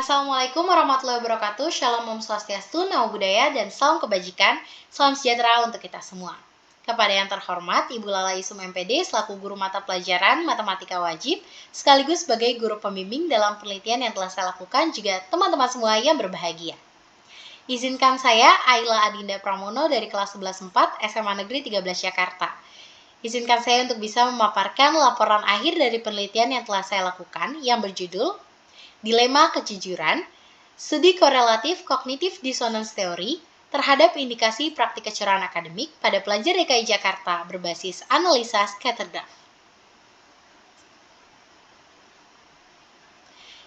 Assalamualaikum warahmatullahi wabarakatuh. Shalom Om Swastiastu, Namo Buddhaya, dan salam kebajikan. Salam sejahtera untuk kita semua. Kepada yang terhormat Ibu Lala Isum MPD selaku guru mata pelajaran Matematika Wajib, sekaligus sebagai guru pembimbing dalam penelitian yang telah saya lakukan, juga teman-teman semua yang berbahagia. Izinkan saya, Ayla Adinda Pramono dari kelas 11-4 SMA Negeri 13 Jakarta. Izinkan saya untuk bisa memaparkan laporan akhir dari penelitian yang telah saya lakukan yang berjudul Dilema Kejujuran, Studi Korelatif Kognitif Dissonance Theory terhadap indikasi praktik kecurangan akademik pada pelajar DKI Jakarta berbasis analisa scatter graph.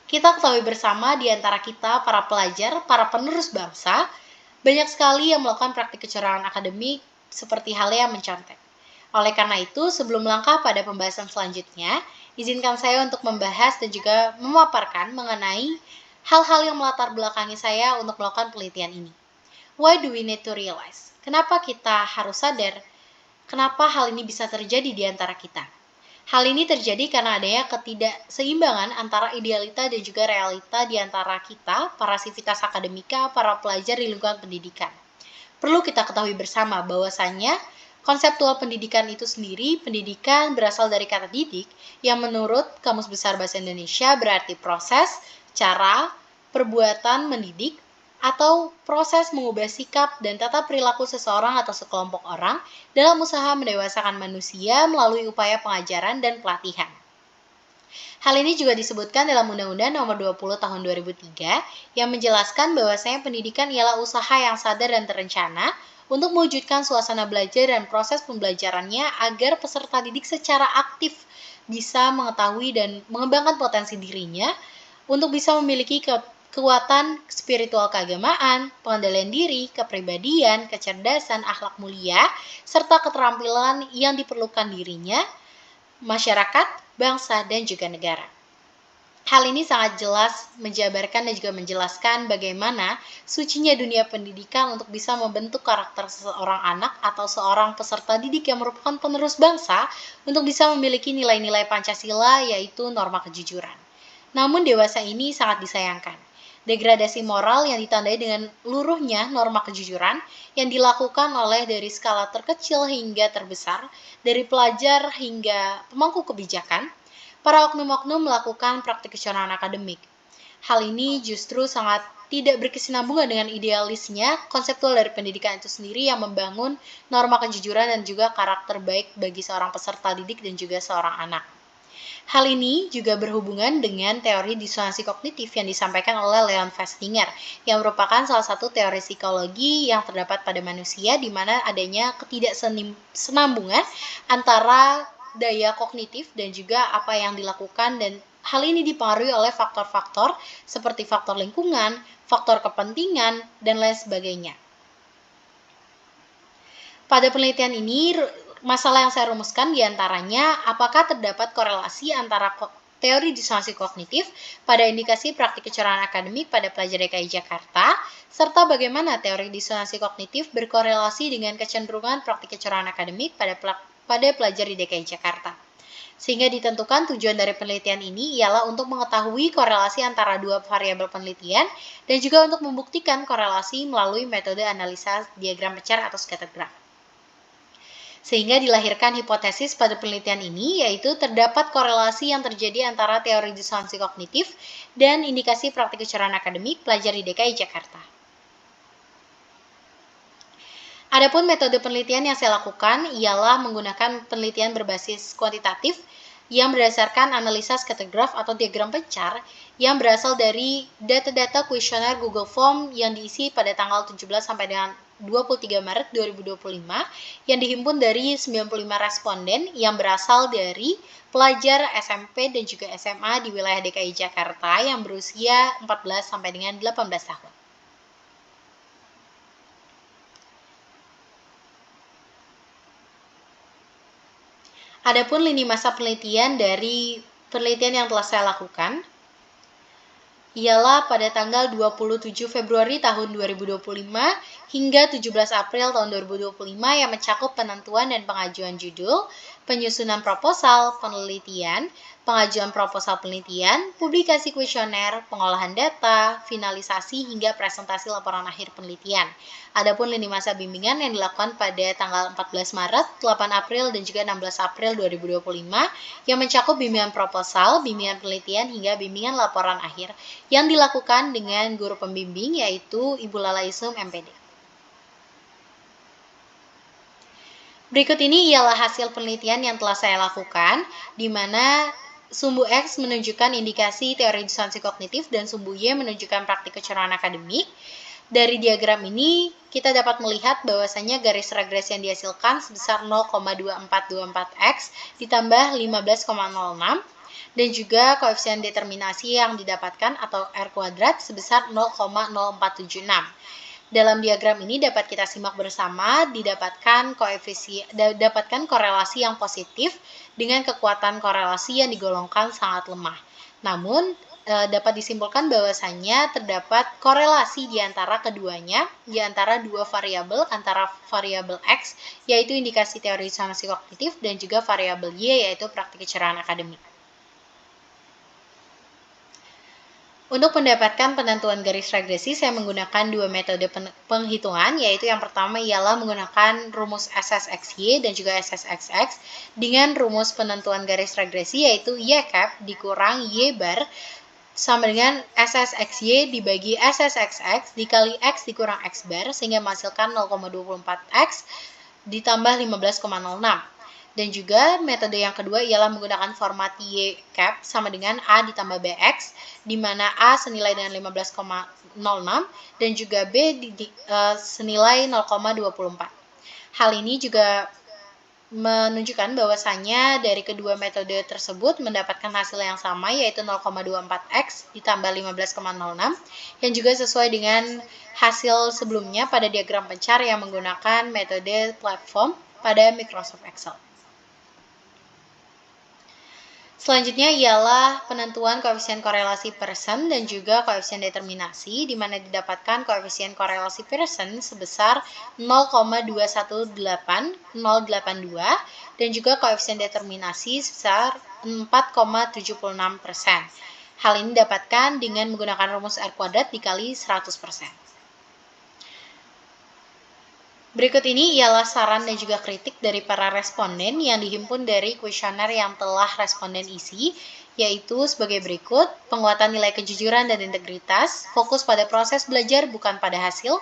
Kita ketahui bersama di antara kita, para pelajar, para penerus bangsa, banyak sekali yang melakukan praktik kecurangan akademik seperti halnya mencontek. Oleh karena itu, sebelum melangkah pada pembahasan selanjutnya, izinkan saya untuk membahas dan juga memaparkan mengenai hal-hal yang melatar belakangi saya untuk melakukan penelitian ini. Why do we need to realize? Kenapa kita harus sadar? Kenapa hal ini bisa terjadi di antara kita? Hal ini terjadi karena adanya ketidakseimbangan antara idealita dan juga realita di antara kita, para sivitas akademika, para pelajar di lingkungan pendidikan. Perlu kita ketahui bersama bahwasannya konseptual pendidikan itu sendiri, pendidikan berasal dari kata didik, yang menurut Kamus Besar Bahasa Indonesia berarti proses, cara, perbuatan mendidik, atau proses mengubah sikap dan tata perilaku seseorang atau sekelompok orang dalam usaha mendewasakan manusia melalui upaya pengajaran dan pelatihan. Hal ini juga disebutkan dalam Undang-Undang Nomor 20 Tahun 2003 yang menjelaskan bahwasanya pendidikan ialah usaha yang sadar dan terencana untuk mewujudkan suasana belajar dan proses pembelajarannya agar peserta didik secara aktif bisa mengetahui dan mengembangkan potensi dirinya untuk bisa memiliki kekuatan spiritual keagamaan, pengendalian diri, kepribadian, kecerdasan, akhlak mulia, serta keterampilan yang diperlukan dirinya, masyarakat, bangsa, dan juga negara. Hal ini sangat jelas menjabarkan dan juga menjelaskan bagaimana sucinya dunia pendidikan untuk bisa membentuk karakter seseorang anak atau seorang peserta didik yang merupakan penerus bangsa untuk bisa memiliki nilai-nilai Pancasila, yaitu norma kejujuran. Namun dewasa ini sangat disayangkan. Degradasi moral yang ditandai dengan luruhnya norma kejujuran yang dilakukan oleh dari skala terkecil hingga terbesar, dari pelajar hingga pemangku kebijakan, para oknum-oknum melakukan praktik kecurangan akademik. Hal ini justru sangat tidak berkesinambungan dengan idealisnya konseptual dari pendidikan itu sendiri yang membangun norma kejujuran dan juga karakter baik bagi seorang peserta didik dan juga seorang anak. Hal ini juga berhubungan dengan teori disonansi kognitif yang disampaikan oleh Leon Festinger, yang merupakan salah satu teori psikologi yang terdapat pada manusia di mana adanya ketidaksenambungan antara daya kognitif dan juga apa yang dilakukan, dan hal ini dipengaruhi oleh faktor-faktor seperti faktor lingkungan, faktor kepentingan, dan lain sebagainya. Pada penelitian ini, masalah yang saya rumuskan diantaranya apakah terdapat korelasi antara teori disonansi kognitif pada indikasi praktik kecurangan akademik pada pelajar DKI Jakarta, serta bagaimana teori disonansi kognitif berkorelasi dengan kecenderungan praktik kecurangan akademik pada pelajar di DKI Jakarta. Sehingga ditentukan tujuan dari penelitian ini ialah untuk mengetahui korelasi antara dua variabel penelitian dan juga untuk membuktikan korelasi melalui metode analisa diagram pecar atau scatter graph. Sehingga dilahirkan hipotesis pada penelitian ini, yaitu terdapat korelasi yang terjadi antara teori disonansi kognitif dan indikasi praktik kecurangan akademik pelajar di DKI Jakarta. Adapun metode penelitian yang saya lakukan ialah menggunakan penelitian berbasis kuantitatif yang berdasarkan analisa scatter graph atau diagram pecar yang berasal dari data-data kuesioner Google Form yang diisi pada tanggal 17 sampai dengan 23 Maret 2025 yang dihimpun dari 95 responden yang berasal dari pelajar SMP dan juga SMA di wilayah DKI Jakarta yang berusia 14 sampai dengan 18 tahun. Adapun lini masa penelitian dari penelitian yang telah saya lakukan ialah pada tanggal 27 Februari tahun 2025 hingga 17 April tahun 2025 yang mencakup penentuan dan pengajuan judul, penyusunan proposal, penelitian, pengajuan proposal penelitian, publikasi kuesioner, pengolahan data, finalisasi hingga presentasi laporan akhir penelitian. Adapun lini masa bimbingan yang dilakukan pada tanggal 14 Maret, 8 April, dan juga 16 April 2025 yang mencakup bimbingan proposal, bimbingan penelitian, hingga bimbingan laporan akhir yang dilakukan dengan guru pembimbing yaitu Ibu Lala Isum MPD. Berikut ini ialah hasil penelitian yang telah saya lakukan, di mana sumbu X menunjukkan indikasi teori disonansi kognitif dan sumbu Y menunjukkan praktik kecurangan akademik. Dari diagram ini, kita dapat melihat bahwasanya garis regresi yang dihasilkan sebesar 0,2424x ditambah 15,06 dan juga koefisien determinasi yang didapatkan atau R kuadrat sebesar 0,0476. Dalam diagram ini dapat kita simak bersama didapatkan korelasi yang positif dengan kekuatan korelasi yang digolongkan sangat lemah. Namun dapat disimpulkan bahwasannya terdapat korelasi di antara keduanya, di antara dua variabel, antara variabel X yaitu indikasi teori disonansi kognitif dan juga variabel Y yaitu praktik kecurangan akademik. Untuk mendapatkan penentuan garis regresi, saya menggunakan dua metode penghitungan, yaitu yang pertama ialah menggunakan rumus SSXY dan juga SSXX dengan rumus penentuan garis regresi yaitu Y cap dikurang Y bar sama dengan SSXY dibagi SSXX dikali X dikurang X bar sehingga menghasilkan 0,24X ditambah 15,06. Dan juga metode yang kedua ialah menggunakan format Y cap sama dengan A ditambah BX, di mana A senilai dengan 15,06 dan juga B senilai 0,24. Hal ini juga menunjukkan bahwasannya dari kedua metode tersebut mendapatkan hasil yang sama yaitu 0,24x ditambah 15,06 yang juga sesuai dengan hasil sebelumnya pada diagram pencar yang menggunakan metode platform pada Microsoft Excel. Selanjutnya ialah penentuan koefisien korelasi Pearson dan juga koefisien determinasi, di mana didapatkan koefisien korelasi Pearson sebesar 0,218082 dan juga koefisien determinasi sebesar 4,76%. Hal ini didapatkan dengan menggunakan rumus R kuadrat dikali 100%. Berikut ini ialah saran dan juga kritik dari para responden yang dihimpun dari kuesioner yang telah responden isi, yaitu sebagai berikut: penguatan nilai kejujuran dan integritas, fokus pada proses belajar bukan pada hasil,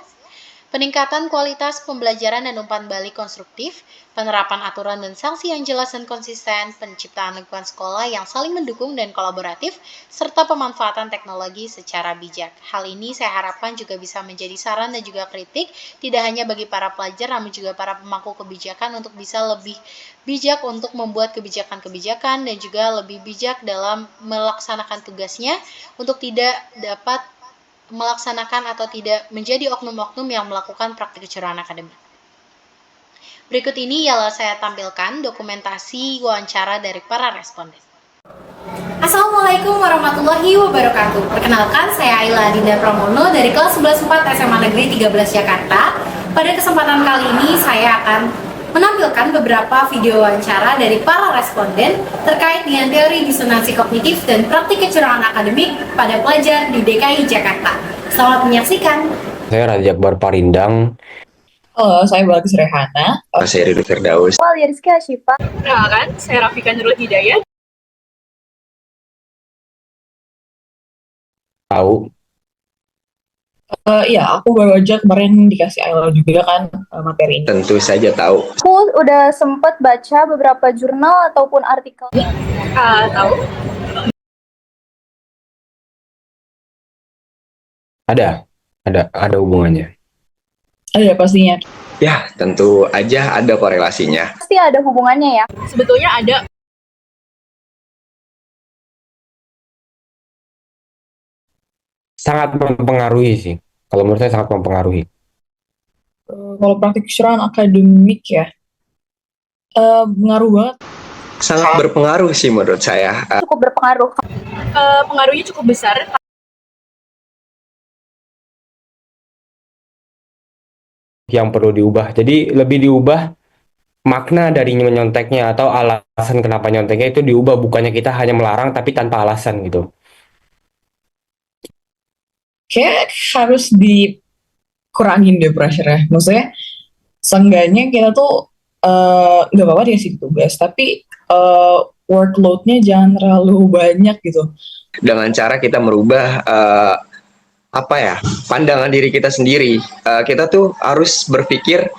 peningkatan kualitas pembelajaran dan umpan balik konstruktif, penerapan aturan dan sanksi yang jelas dan konsisten, penciptaan lingkungan sekolah yang saling mendukung dan kolaboratif, serta pemanfaatan teknologi secara bijak. Hal ini saya harapkan juga bisa menjadi saran dan juga kritik, tidak hanya bagi para pelajar, namun juga para pemangku kebijakan untuk bisa lebih bijak untuk membuat kebijakan-kebijakan dan juga lebih bijak dalam melaksanakan tugasnya untuk tidak dapat melaksanakan atau tidak menjadi oknum-oknum yang melakukan praktik kecurangan akademik. Berikut ini ialah saya tampilkan dokumentasi wawancara dari para responden. Assalamualaikum warahmatullahi wabarakatuh. Perkenalkan, saya Aila Dinda Pramono dari kelas 11/4 SMA Negeri 13 Jakarta. Pada kesempatan kali ini saya akan menampilkan beberapa video wawancara dari para responden terkait dengan teori disonansi kognitif dan praktik kecurangan akademik pada pelajar di DKI Jakarta. Selamat menyaksikan. Saya Raja Akbar Parindang. Halo, saya Balkis Rehana. Saya Ridho Firdaus. Walia Rizky Asyifa. Perkenalkan, saya Rafika Nurul Hidayat. Tahu? Iya, aku baru aja kemarin dikasih Aila juga kan materi ini. Tentu saja tahu. Aku udah sempat baca beberapa jurnal ataupun artikel. Tahu? Ada hubungannya. Ada pastinya. Ya, tentu aja ada korelasinya. Pasti ada hubungannya ya. Sebetulnya ada. Sangat mempengaruhi sih. Kalau menurut saya sangat mempengaruhi. Kalau praktik kecurangan akademik ya, pengaruh banget. Sangat berpengaruh sih menurut saya. Cukup berpengaruh. Pengaruhnya cukup besar. Yang perlu diubah. Jadi lebih diubah makna dari menyonteknya atau alasan kenapa nyonteknya itu diubah, bukannya kita hanya melarang tapi tanpa alasan gitu. Kayak harus dikurangin deh pressure-nya. Maksudnya, seenggaknya kita tuh nggak apa-apa dikasih tugas, tapi workload-nya jangan terlalu banyak gitu. Dengan cara kita merubah apa ya, pandangan diri kita sendiri. Kita tuh harus berpikir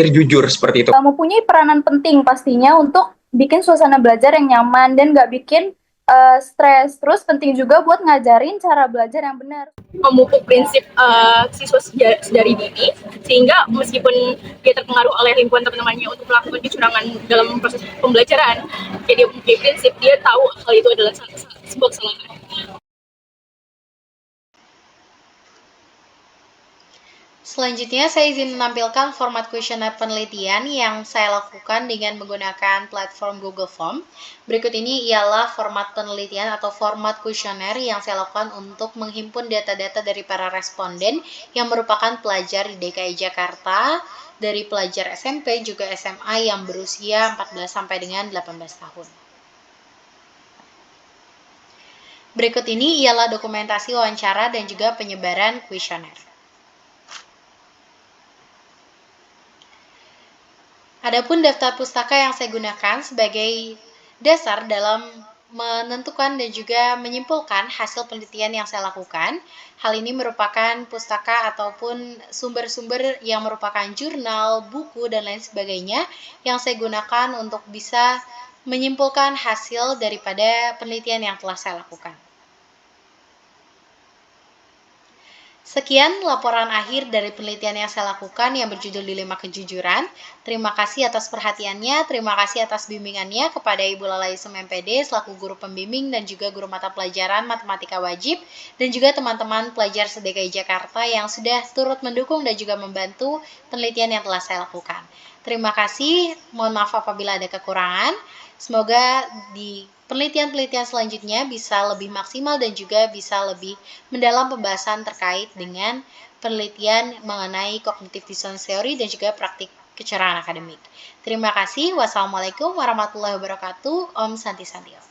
jujur seperti itu. Mempunyai peranan penting pastinya untuk bikin suasana belajar yang nyaman dan nggak bikin stres. Terus penting juga buat ngajarin cara belajar yang benar. Memupuk prinsip siswa dari dini, sehingga meskipun dia terpengaruh oleh lingkungan teman-temannya untuk melakukan kecurangan dalam proses pembelajaran, ya dia mempunyai prinsip, dia tahu hal itu adalah sebuah kesalahan. Selanjutnya, saya izin menampilkan format kuesioner penelitian yang saya lakukan dengan menggunakan platform Google Form. Berikut ini ialah format penelitian atau format kuesioner yang saya lakukan untuk menghimpun data-data dari para responden yang merupakan pelajar di DKI Jakarta, dari pelajar SMP juga SMA yang berusia 14 sampai dengan 18 tahun. Berikut ini ialah dokumentasi wawancara dan juga penyebaran kuesioner. Adapun daftar pustaka yang saya gunakan sebagai dasar dalam menentukan dan juga menyimpulkan hasil penelitian yang saya lakukan. Hal ini merupakan pustaka ataupun sumber-sumber yang merupakan jurnal, buku, dan lain sebagainya yang saya gunakan untuk bisa menyimpulkan hasil daripada penelitian yang telah saya lakukan. Sekian laporan akhir dari penelitian yang saya lakukan yang berjudul Dilema Kejujuran. Terima kasih atas perhatiannya, terima kasih atas bimbingannya kepada Ibu Lala Isem MPD selaku guru pembimbing dan juga guru mata pelajaran matematika wajib, dan juga teman-teman pelajar se-DKI Jakarta yang sudah turut mendukung dan juga membantu penelitian yang telah saya lakukan. Terima kasih, mohon maaf apabila ada kekurangan. Semoga di penelitian-penelitian selanjutnya bisa lebih maksimal dan juga bisa lebih mendalam pembahasan terkait dengan penelitian mengenai cognitive dissonance theory dan juga praktik kecurangan akademik. Terima kasih. Wassalamualaikum warahmatullahi wabarakatuh. Om Santi Santio.